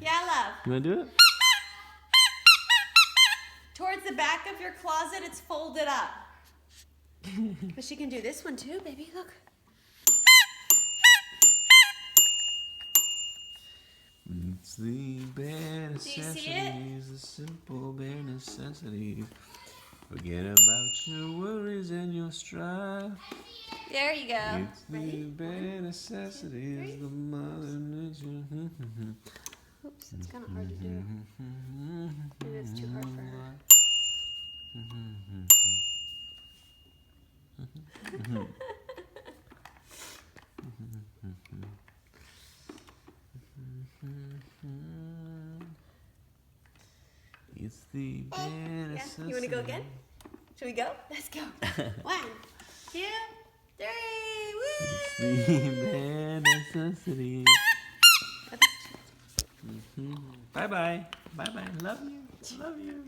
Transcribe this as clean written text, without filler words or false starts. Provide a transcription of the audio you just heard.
Yeah, love. You want to do it? Towards the back of your closet, it's folded up. But she can do this one too, baby. Look. It's the bare Do you see it? necessities, the simple bare necessities. Forget about your worries and your strife. There you go. It's the bare necessities, the mother nature. Oops, it's kind of hard to do. Maybe it's too hard for her. It's the bare Yeah. necessities. You want to go again? Should we go? Let's go. 1, 2, 3. Woo! It's the bare necessities. Bye bye. Bye bye. Love you. Love you.